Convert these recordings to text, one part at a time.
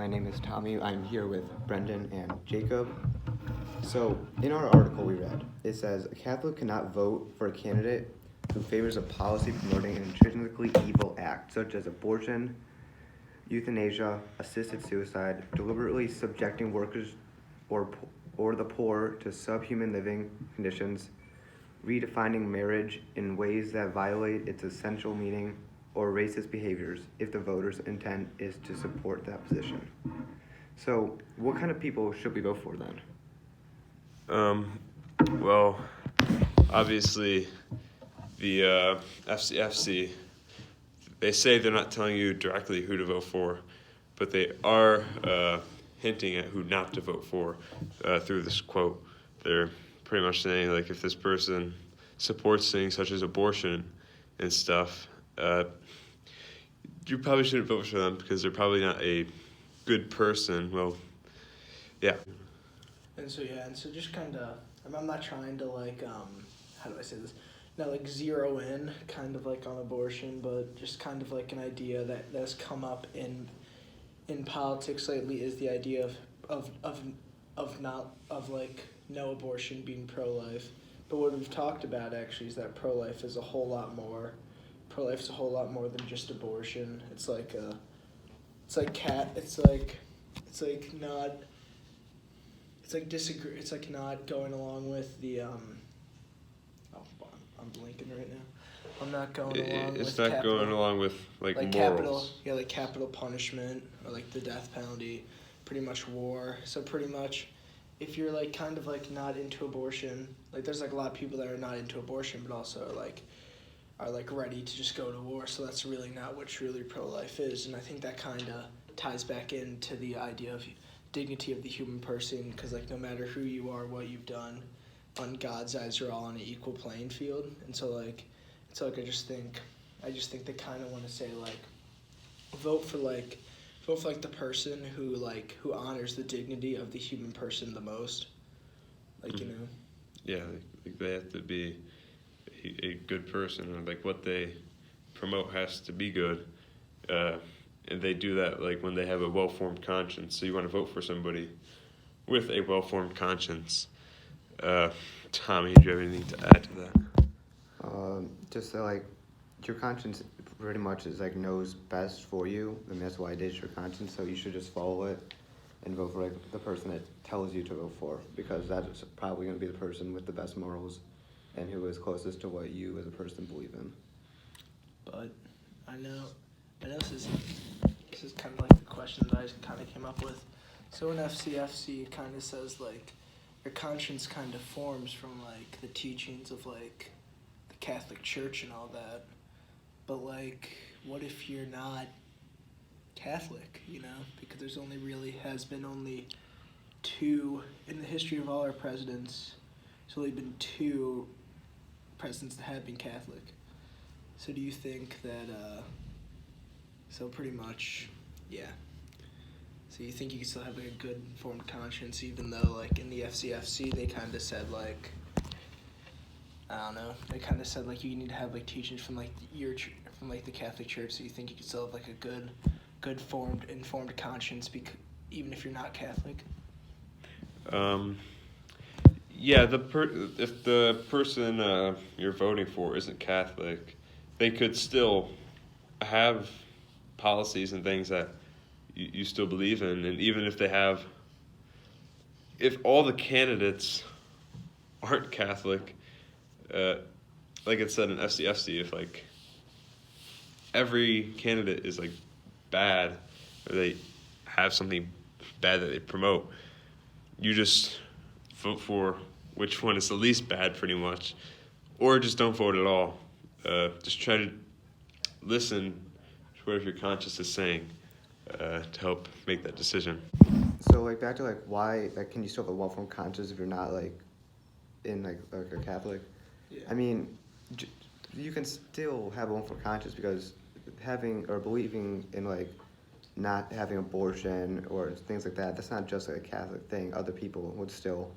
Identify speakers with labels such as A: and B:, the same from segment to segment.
A: My name is Tommy. I'm here with Brendan and Jacob. So, in our article we read, it says a Catholic cannot vote for a candidate who favors a policy promoting an intrinsically evil act, such as abortion, euthanasia, assisted suicide, deliberately subjecting workers or the poor to subhuman living conditions, redefining marriage in ways that violate its essential meaning, or racist behaviors if the voter's intent is to support that position. So, what kind of people should we vote for then?
B: Well, obviously, the FCFC, they say they're not telling you directly who to vote for, but they are hinting at who not to vote for through this quote. They're pretty much saying, like, if this person supports things such as abortion and stuff, you probably shouldn't vote for them because they're probably not a good person. Well, yeah.
C: And so just kind of, I'm not trying to how do I say this? Not like zero in kind of like on abortion, but just kind of like an idea that's come up in politics lately is the idea of no abortion being pro-life. But what we've talked about actually is that pro-life is a whole lot more. Pro-life is a whole lot more than just abortion. It's like not going along with the I'm blinking right now. I'm not going along with
B: It's not
C: capital,
B: going along with like morals.
C: Capital punishment or like the death penalty, pretty much war. So pretty much, if you're like kind of like not into abortion, like there's like a lot of people that are not into abortion, but also are ready to just go to war. So that's really not what truly pro-life is, and I think that kind of ties back into the idea of dignity of the human person, because like no matter who you are, what you've done, on God's eyes, you're all on an equal playing field. And so I just think they kind of want to say vote for the person who honors the dignity of the human person the most,
B: Yeah, like they have to be a good person, and like what they promote has to be good, and they do that like when they have a well-formed conscience. So you want to vote for somebody with a well-formed conscience. Tommy, do you have anything to add to that?
A: Just that, your conscience pretty much is knows best for you, and that's why it is your conscience. So you should just follow it and vote for the person that tells you to vote for, because that is probably going to be the person with the best morals and who is closest to what you as a person believe in.
C: But I know this is kind of like the question that I kind of came up with. So in FCFC, it kind of says your conscience kind of forms from the teachings of the Catholic Church and all that. But what if you're not Catholic, because there's has been only two in the history of all our presidents. There's only been two presidents that have been Catholic. So do you think that so pretty much, yeah. So you think you can still have a good informed conscience, even though in the FCFC they kind of said I don't know, they kind of said you need to have teachings from the Catholic Church. So you think you can still have a good informed conscience, even if you're not Catholic?
B: Yeah, if the person you're voting for isn't Catholic, they could still have policies and things that you still believe in. And even if all the candidates aren't Catholic, like it said in FCFC, if every candidate is bad, or they have something bad that they promote, you just vote for which one is the least bad, pretty much, or just don't vote at all. Just try to listen to whatever your conscience is saying to help make that decision.
A: So back to why can you still have a well-formed conscience if you're not in a Catholic?
C: Yeah.
A: I mean, you can still have a well-formed conscience, because having or believing in not having abortion or things like that, that's not just a Catholic thing. Other people would still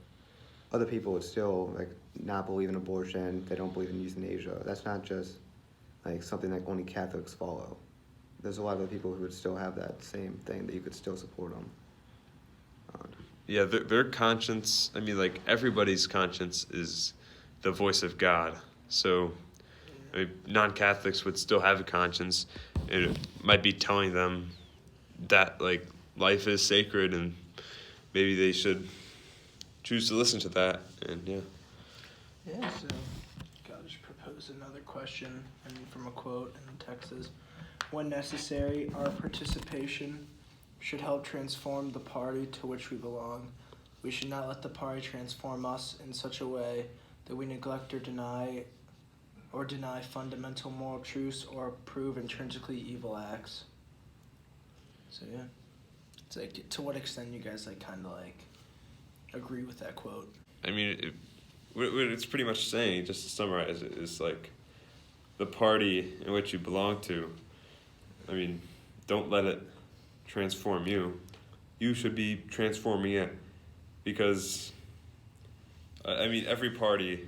A: not believe in abortion. They don't believe in euthanasia. That's not just something that only Catholics follow. there's a lot of people who would still have that same thing that you could still support them.
B: Yeah, their conscience, I mean, like, everybody's conscience is the voice of God. So, I mean, non-Catholics would still have a conscience, and it might be telling them that, like, life is sacred, and maybe they should choose to listen to that, and yeah.
C: Yeah, so I'll just propose another question, and from a quote, and the text says, when necessary, our participation should help transform the party to which we belong. We should not let the party transform us in such a way that we neglect or deny fundamental moral truths or approve intrinsically evil acts. So yeah, it's like, to what extent you guys like kind of like agree with that quote?
B: I mean, what it's pretty much saying, just to summarize it, is like the party in which you belong to, I mean, don't let it transform you. You should be transforming it, because, I mean, every party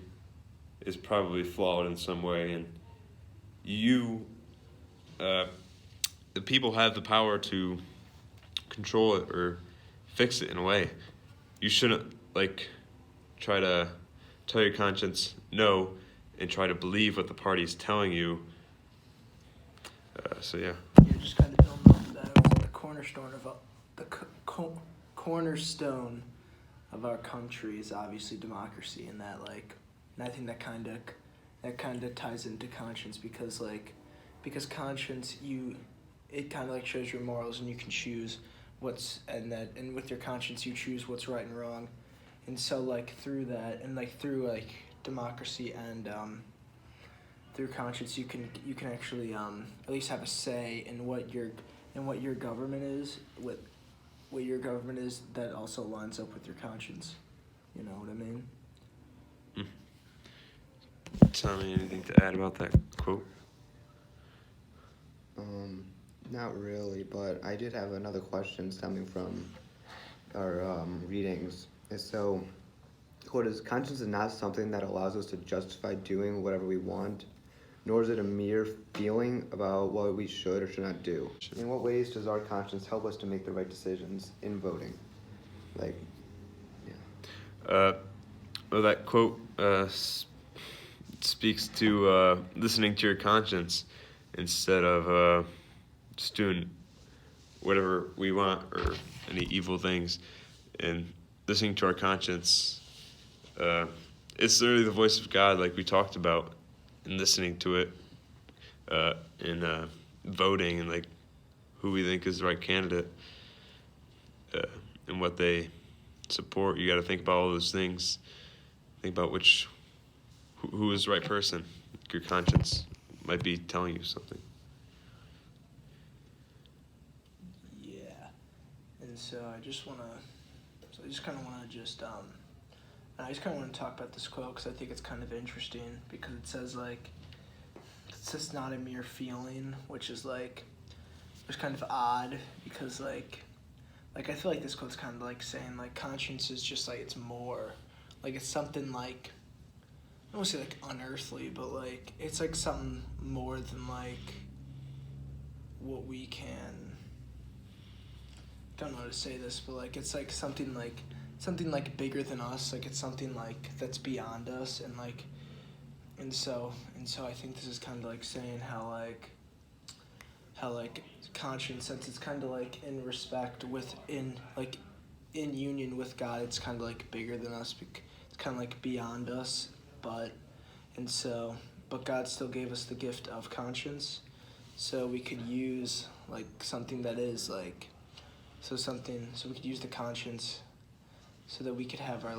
B: is probably flawed in some way, and the people have the power to control it or fix it in a way. You shouldn't, like, try to tell your conscience no and try to believe what the party's telling you. So yeah.
C: You're just kind of building up to that. It was the cornerstone of our country is obviously democracy, and that and I think that kind of ties into conscience, because conscience, it kind of like shows your morals, and you can choose and with your conscience you choose what's right and wrong, and so like through that, and like through like democracy and through conscience, you can actually at least have a say in what your government is, what your government is, that also lines up with your conscience. You know what I mean?
B: Tommy, anything to add about that quote?
A: Not really, but I did have another question stemming from our readings. And so, quote is, conscience is not something that allows us to justify doing whatever we want, nor is it a mere feeling about what we should or should not do. In what ways does our conscience help us to make the right decisions in voting? Like, yeah.
B: Well, that quote speaks to listening to your conscience instead of just doing whatever we want or any evil things. And listening to our conscience, it's literally the voice of God, like we talked about, and listening to it in voting, and like who we think is the right candidate and what they support. You got to think about all those things. Think about who is the right person. Your conscience might be telling you something.
C: Yeah, and so I just kind of want to talk about this quote, because I think it's kind of interesting, because it says it's just not a mere feeling, which is it's kind of odd, because I feel like this quote's kind of like saying conscience is just it's more, it's something I don't want to say unearthly, but it's something more than what we can. Don't know how to say this, but it's something bigger than us. It's something that's beyond us, and so I think this is kind of saying how conscience, since it's kind of in respect in union with God, it's kind of bigger than us. It's kind of beyond us. But God still gave us the gift of conscience, so we could use something that is so we could use the conscience, so that we could have our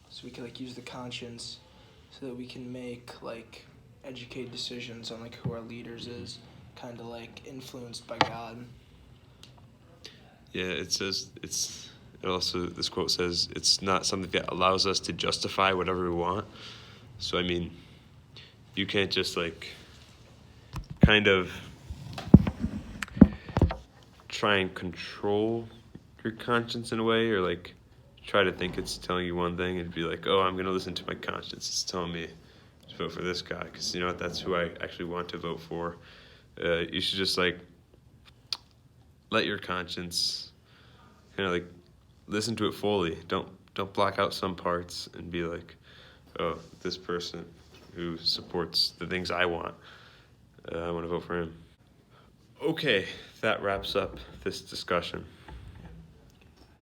C: so we could use the conscience, so that we can make educated decisions on who our leaders is, kind of influenced by God.
B: Yeah, this quote says it's not something that allows us to justify whatever we want. So, I mean, you can't just kind of try and control your conscience in a way, or try to think it's telling you one thing and be oh, I'm going to listen to my conscience. It's telling me to vote for this guy because, that's who I actually want to vote for. You should just let your conscience kind of like listen to it fully. Don't block out some parts and be like, oh, this person who supports the things I want, I want to vote for him. Okay, that wraps up this discussion.